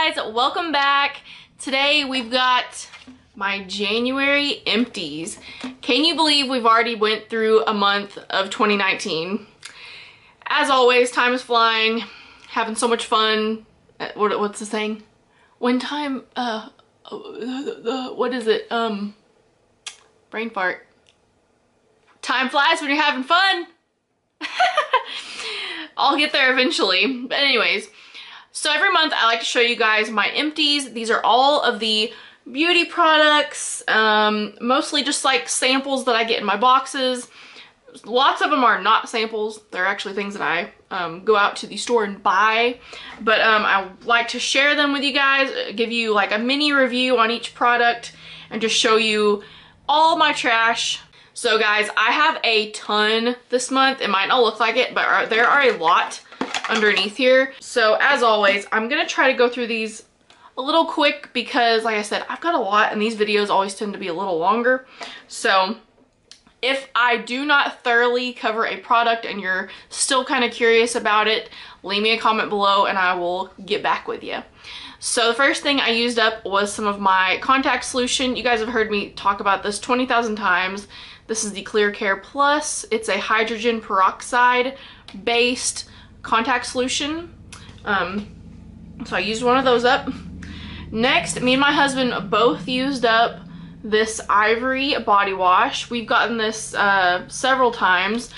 guys, welcome back. Today we've got my January empties. Can you believe we've already went through a month of 2019? As always, time is flying, having so much fun. What's the saying? When time, what is it? Brain fart. Time flies when you're having fun. I'll get there eventually. But anyways, so every month I like to show you guys my empties. These are all of the beauty products, mostly just like samples that I get in my boxes. Lots of them are not samples. They're actually things that I go out to the store and buy. But I like to share them with you guys, give you like a mini review on each product, and just show you all my trash. So guys, I have a ton this month. It might not look like it, but there are a lot underneath here. So as always, I'm gonna try to go through these a little quick because like I said, I've got a lot and these videos always tend to be a little longer. So if I do not thoroughly cover a product and you're still kind of curious about it, leave me a comment below and I will get back with you. So the first thing I used up was some of my contact solution. You guys have heard me talk about this 20,000 times. This is the Clear Care Plus. It's a hydrogen peroxide based contact solution. So I used one of those up. Next, me and my husband both used up this Ivory body wash. We've gotten this several times.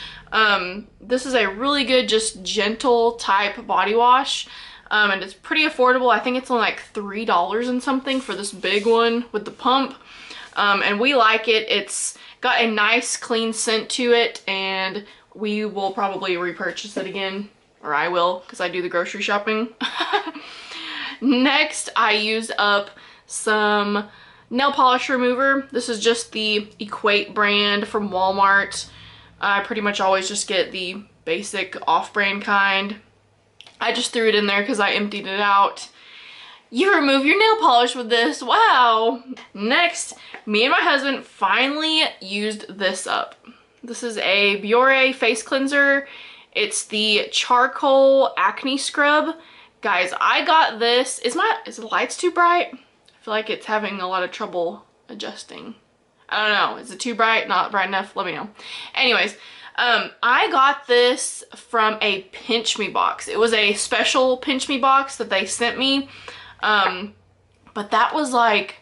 This is a really good, just gentle type body wash. And it's pretty affordable. I think it's only like $3 and something for this big one with the pump. And we like it. It's got a nice clean scent to it, and we will probably repurchase it again, or I will, because I do the grocery shopping. Next, I used up some nail polish remover. This is just the Equate brand from Walmart. I pretty much always just get the basic off-brand kind. I just threw it in there because I emptied it out. You remove your nail polish with this, wow! Next, me and my husband finally used this up. This is a Biore face cleanser. It's the charcoal acne scrub. Guys, I got this. Is the lights too bright? I feel like it's having a lot of trouble adjusting. I don't know, is it too bright? Not bright enough? Let me know. Anyways, I got this from a Pinch Me box. It was a special Pinch Me box that they sent me. But that was like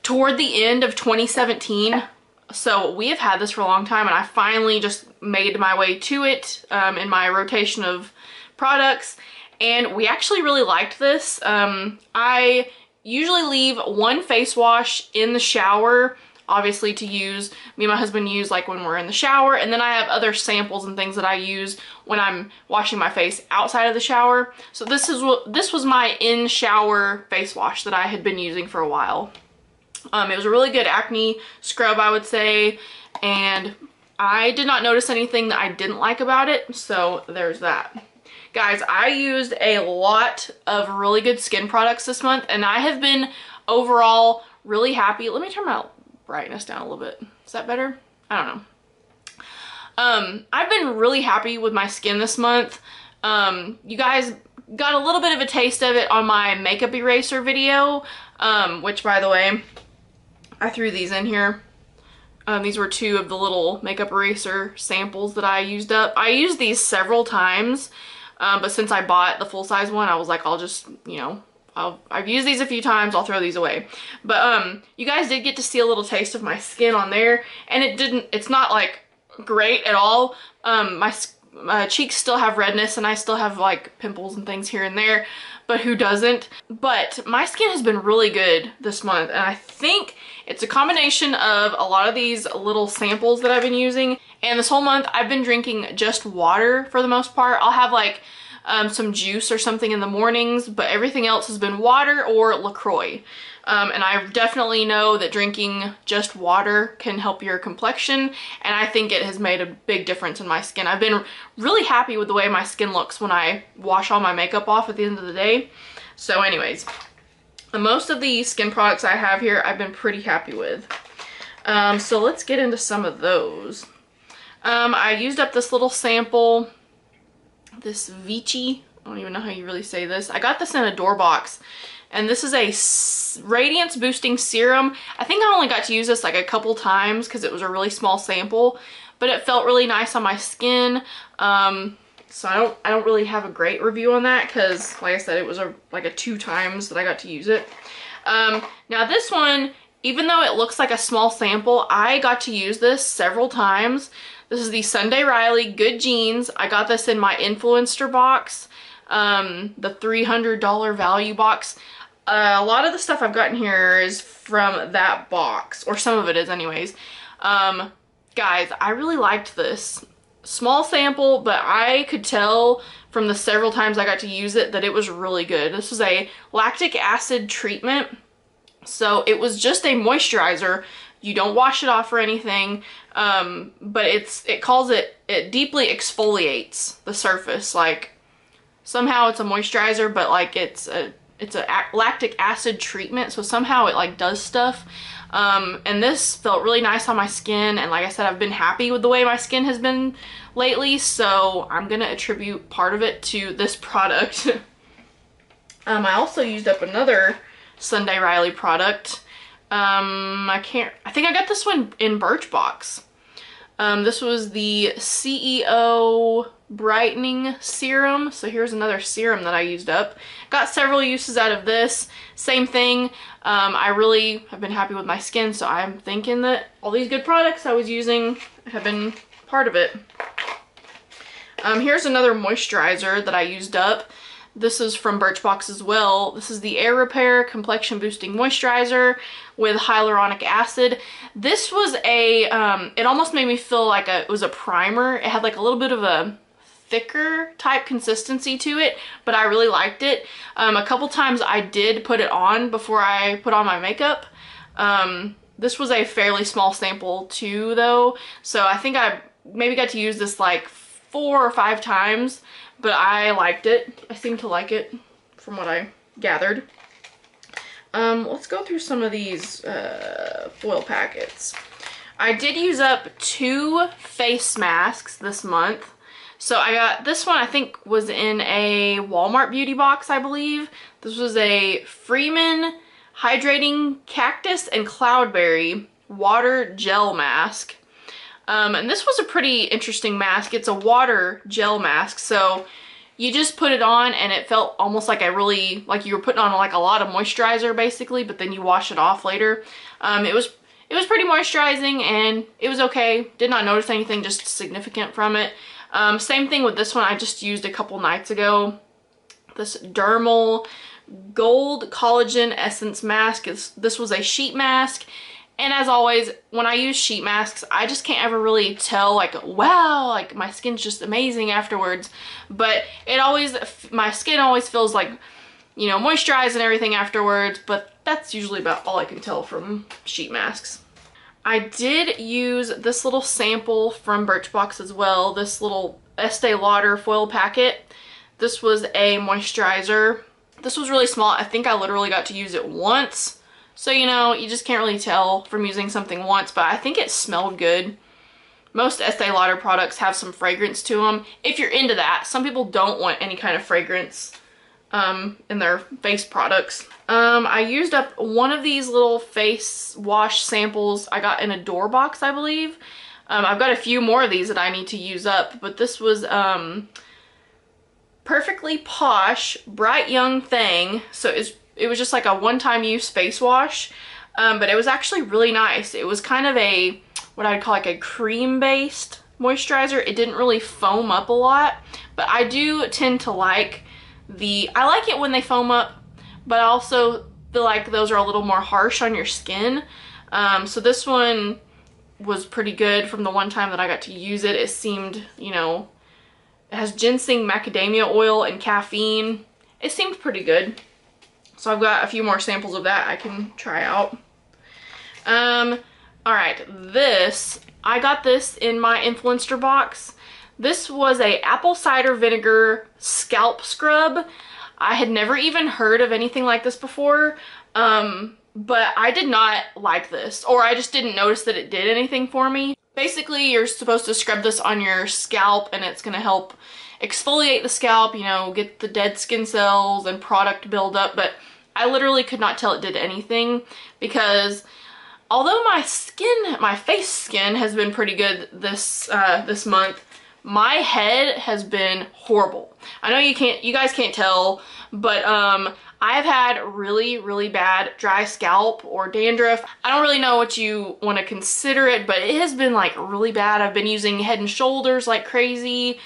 toward the end of 2017. So we have had this for a long time and I finally just made my way to it in my rotation of products. And we actually really liked this. I usually leave one face wash in the shower, obviously to use, me and my husband use like when we're in the shower, and then I have other samples and things that I use when I'm washing my face outside of the shower. So this was my in-shower face wash that I had been using for a while. It was a really good acne scrub, I would say, and I did not notice anything that I didn't like about it, so there's that. Guys, I used a lot of really good skin products this month, and I have been overall really happy. Let me turn my brightness down a little bit. Is that better? I don't know. I've been really happy with my skin this month. You guys got a little bit of a taste of it on my makeup eraser video, which by the way, I threw these in here. These were two of the little makeup eraser samples that I used up. I used these several times, but since I bought the full-size one, I was like, I'll just, you know, I've used these a few times, I'll throw these away. But you guys did get to see a little taste of my skin on there, and it's not like great at all. My cheeks still have redness and I still have like pimples and things here and there, but who doesn't? But my skin has been really good this month, and I think it's a combination of a lot of these little samples that I've been using. And this whole month I've been drinking just water for the most part. I'll have like some juice or something in the mornings, but everything else has been water or LaCroix. And I definitely know that drinking just water can help your complexion, and I think it has made a big difference in my skin. I've been really happy with the way my skin looks when I wash all my makeup off at the end of the day. So anyways, most of the skin products I have here I've been pretty happy with. So let's get into some of those. I used up this little sample, this Vichy, don't even know how you really say this. I got this in a door box, and this is a radiance boosting serum. I think I only got to use this like a couple times because it was a really small sample, but it felt really nice on my skin. So I don't really have a great review on that because, like I said, it was like a 2 times that I got to use it. Now this one, even though it looks like a small sample, I got to use this several times. This is the Sunday Riley Good Jeans. I got this in my Influencer box, the $300 value box. A lot of the stuff I've gotten here is from that box, or some of it is anyways. Guys, I really liked this. Small sample, but I could tell from the several times I got to use it that it was really good. This was a lactic acid treatment. So it was just a moisturizer. You don't wash it off or anything, but it deeply exfoliates the surface. Like, somehow it's a moisturizer, but like it's a lactic acid treatment, so somehow it like does stuff. And this felt really nice on my skin, and like I said, I've been happy with the way my skin has been lately, so I'm gonna attribute part of it to this product. I also used up another Sunday Riley product. I think I got this one in Birchbox. This was the CEO Brightening Serum. So here's another serum that I used up. Got several uses out of this. Same thing. I really have been happy with my skin, so I'm thinking that all these good products I was using have been part of it. Here's another moisturizer that I used up. This is from Birchbox as well. This is the Air Repair Complexion Boosting Moisturizer with hyaluronic acid. This was it almost made me feel like it was a primer. It had like a little bit of a thicker type consistency to it, but I really liked it. A couple times I did put it on before I put on my makeup. This was a fairly small sample too though, so I think I maybe got to use this like 4 or 5 times, but I liked it. I seem to like it from what I gathered. Let's go through some of these foil packets. I did use up 2 face masks this month. So I got this one, I think was in a Walmart beauty box, I believe. This was a Freeman Hydrating Cactus and Cloudberry Water Gel Mask. And this was a pretty interesting mask. It's a water gel mask, so you just put it on and it felt almost like like you were putting on like a lot of moisturizer basically, but then you wash it off later. It was pretty moisturizing and it was okay. Did not notice anything just significant from it. Same thing with this one I just used a couple nights ago. This Dermal Gold Collagen Essence Mask. This was a sheet mask. And as always, when I use sheet masks, I just can't ever really tell like, wow, like my skin's just amazing afterwards. But my skin always feels like, you know, moisturized and everything afterwards, but that's usually about all I can tell from sheet masks. I did use this little sample from Birchbox as well, this little Estee Lauder foil packet. This was a moisturizer. This was really small. I think I literally got to use it once. So, you know, you just can't really tell from using something once, but I think it smelled good. Most Estee Lauder products have some fragrance to them. If you're into that, some people don't want any kind of fragrance in their face products. I used up one of these little face wash samples I got in a door box, I believe. I've got a few more of these that I need to use up, but this was Perfectly Posh Bright Young Thing. So it was just like a one-time use face wash, but it was actually really nice. It was kind of what I'd call like a cream-based moisturizer. It didn't really foam up a lot, but I do tend to like I like it when they foam up, but I also feel like those are a little more harsh on your skin. So this one was pretty good from the one time that I got to use it. It seemed, you know, it has ginseng, macadamia oil, and caffeine. It seemed pretty good. So I've got a few more samples of that I can try out. Alright, I got this in my Influencer box. This was a apple cider vinegar scalp scrub. I had never even heard of anything like this before, but I did not like this, or I just didn't notice that it did anything for me. Basically, you're supposed to scrub this on your scalp and it's gonna help exfoliate the scalp, you know, get the dead skin cells and product build up, but I literally could not tell it did anything, because although my face skin has been pretty good this month, my head has been horrible. I know you guys can't tell, but I've had really bad dry scalp or dandruff. I don't really know what you want to consider it, but it has been like really bad. I've been using Head and Shoulders like crazy,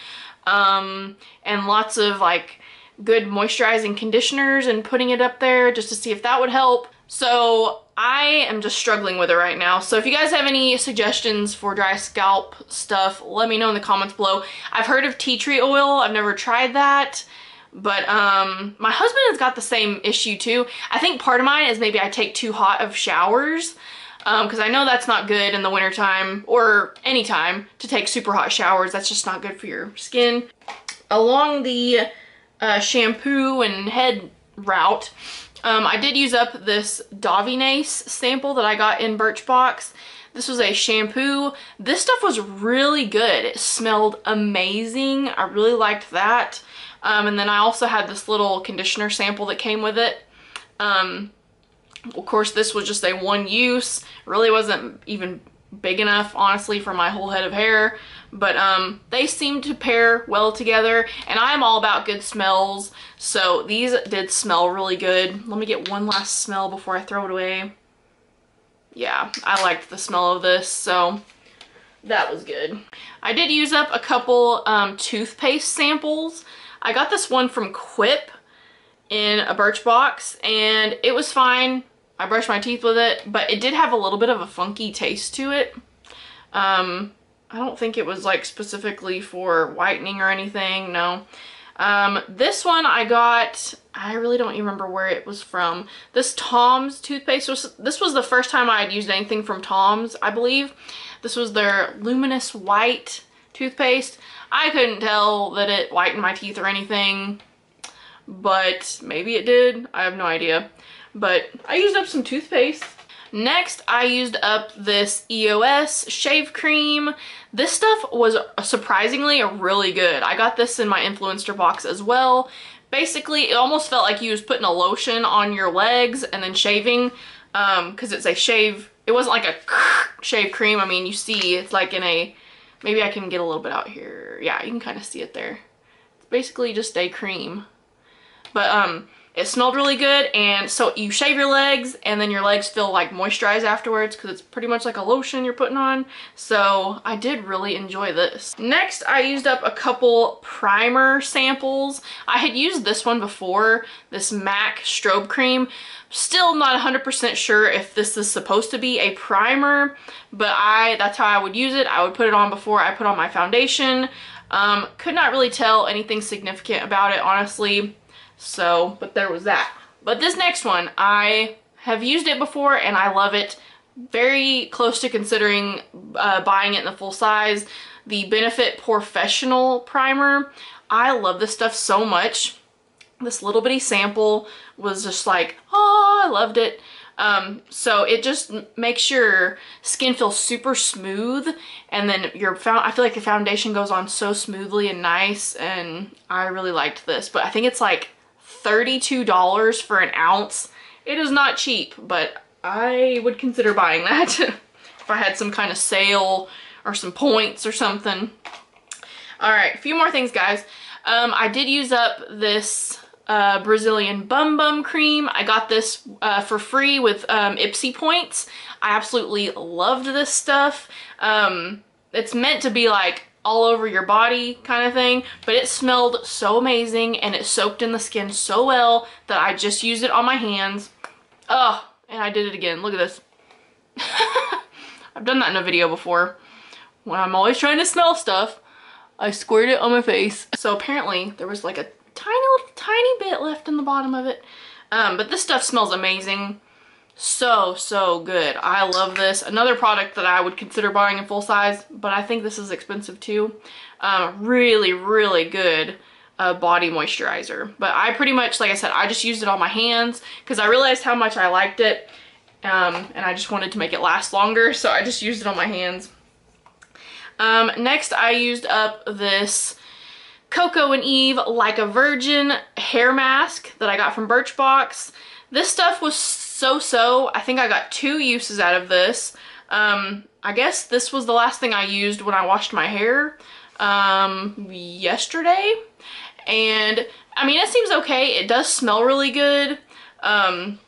and lots of like good moisturizing conditioners and putting it up there just to see if that would help. So I am just struggling with it right now. So if you guys have any suggestions for dry scalp stuff, let me know in the comments below. I've heard of tea tree oil. I've never tried that. But my husband has got the same issue too. I think part of mine is maybe I take too hot of showers, because I know that's not good in the wintertime or anytime to take super hot showers. That's just not good for your skin. Along the shampoo and head route, I did use up this Davines sample that I got in Birchbox. This was a shampoo. This stuff was really good. It smelled amazing. I really liked that. And then I also had this little conditioner sample that came with it. Of course, this was just a one use. It really wasn't even big enough, honestly, for my whole head of hair. But they seemed to pair well together, and I'm all about good smells, so these did smell really good. Let me get one last smell before I throw it away. Yeah, I liked the smell of this, so that was good. I did use up a couple toothpaste samples. I got this one from Quip in a Birchbox, and it was fine. I brushed my teeth with it, but it did have a little bit of a funky taste to it. I don't think it was like specifically for whitening or anything, no. This one I got, I really don't even remember where it was from. This Tom's toothpaste, this was the first time I had used anything from Tom's, I believe. This was their Luminous White toothpaste. I couldn't tell that it whitened my teeth or anything, but maybe it did. I have no idea. But I used up some toothpaste. Next, I used up this EOS shave cream. This stuff was surprisingly really good. I got this in my influencer box as well. Basically, it almost felt like you was putting a lotion on your legs and then shaving, because it's a shave. It wasn't like a shave cream. I mean, you see it's like in a, maybe I can get a little bit out here. Yeah, you can kind of see it there. It's basically just a cream. But it smelled really good, and so you shave your legs and then your legs feel like moisturized afterwards, because it's pretty much like a lotion you're putting on. So I did really enjoy this. Next, I used up a couple primer samples. I had used this one before, this MAC strobe cream. Still not 100% sure if this is supposed to be a primer, but that's how I would use it. I would put it on before I put on my foundation. Could not really tell anything significant about it, honestly. So, but there was that. But this next one, I have used it before and I love it. Very close to considering buying it in the full size. The Benefit Professional Primer. I love this stuff so much. This little bitty sample was just like, oh, I loved it. So it just makes your skin feel super smooth, and then I feel like the foundation goes on so smoothly and nice, and I really liked this. But I think it's like $32 for an ounce. It is not cheap, but I would consider buying that if I had some kind of sale or some points or something. All right, a few more things, guys. I did use up this Brazilian Bum Bum cream. I got this for free with Ipsy points. I absolutely loved this stuff. It's meant to be like all over your body kind of thing, but it smelled so amazing and it soaked in the skin so well that I just used it on my hands. Oh, and I did it again. Look at this. I've done that in a video before. When I'm always trying to smell stuff, I squirt it on my face. So apparently there was like a tiny bit left in the bottom of it. But this stuff smells amazing. So good. I love this. Another product that I would consider buying in full size, but I think this is expensive too. Really good body moisturizer. But I pretty much, like I said, I just used it on my hands because I realized how much I liked it, and I just wanted to make it last longer, so I just used it on my hands. Next, I used up this Coco and Eve Like a Virgin hair mask that I got from Birchbox. This stuff was so-so. I think I got 2 uses out of this. I guess this was the last thing I used when I washed my hair yesterday. And I mean, it seems okay. It does smell really good. Does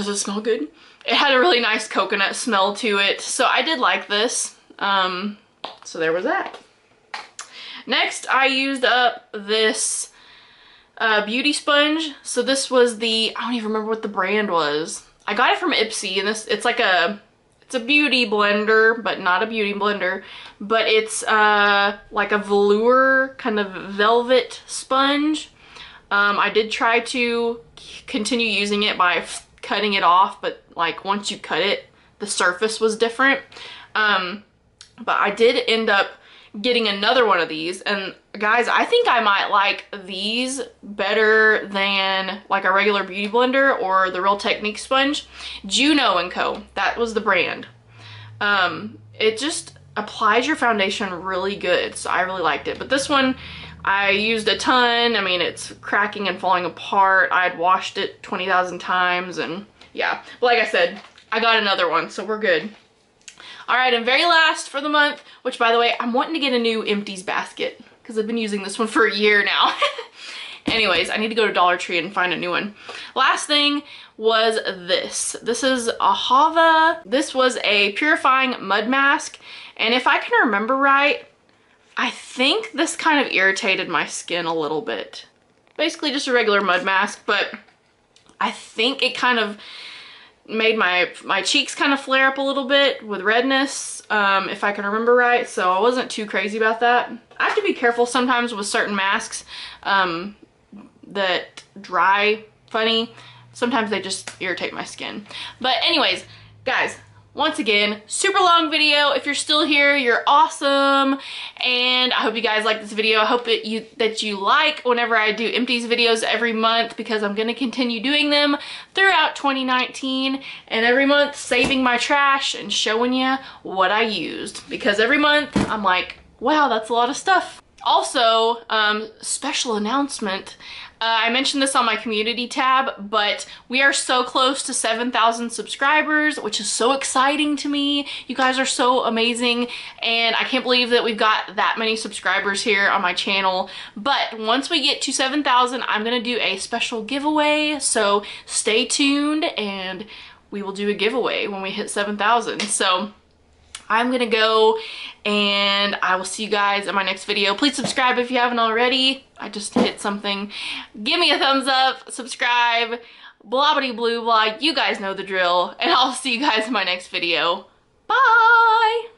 it smell good? It had a really nice coconut smell to it. So I did like this. So there was that. Next, I used up this beauty sponge. So this was the, I don't even remember what the brand was. I got it from Ipsy, and it's like it's a beauty blender, but not a beauty blender. But it's like a velour kind of velvet sponge. I did try to continue using it by cutting it off, but like once you cut it, the surface was different. But I did end up getting another one of these, and guys, I think I might like these better than like a regular beauty blender or the Real Technique sponge. Juno & Co. That was the brand. It just applies your foundation really good, so I really liked it. But this one I used a ton. I mean, it's cracking and falling apart. I had washed it 20,000 times, and yeah. But like I said, I got another one, so we're good. All right, and very last for the month, which by the way, I'm wanting to get a new Empties basket because I've been using this one for a year now. Anyways, I need to go to Dollar Tree and find a new one. Last thing was this. This is a Hava. This was a purifying mud mask. And if I can remember right, I think this kind of irritated my skin a little bit. Basically just a regular mud mask, but I think it kind of made my cheeks kind of flare up a little bit with redness, if I can remember right, so I wasn't too crazy about that. I have to be careful sometimes with certain masks that dry funny. Sometimes they just irritate my skin. But anyways, guys, once again, super long video. If you're still here, you're awesome. And I hope you guys like this video. I hope that you like whenever I do Empties videos every month, because I'm going to continue doing them throughout 2019. And every month saving my trash and showing you what I used. Because every month I'm like, wow, that's a lot of stuff. Also, special announcement. I mentioned this on my community tab, but we are so close to 7,000 subscribers, which is so exciting to me. You guys are so amazing, and I can't believe that we've got that many subscribers here on my channel. But once we get to 7,000, I'm gonna do a special giveaway, so stay tuned, and we will do a giveaway when we hit 7,000. So I'm gonna go, and I will see you guys in my next video. Please subscribe if you haven't already. I just hit something. Give me a thumbs up, subscribe, blah blah blah blah. You guys know the drill, and I'll see you guys in my next video. Bye!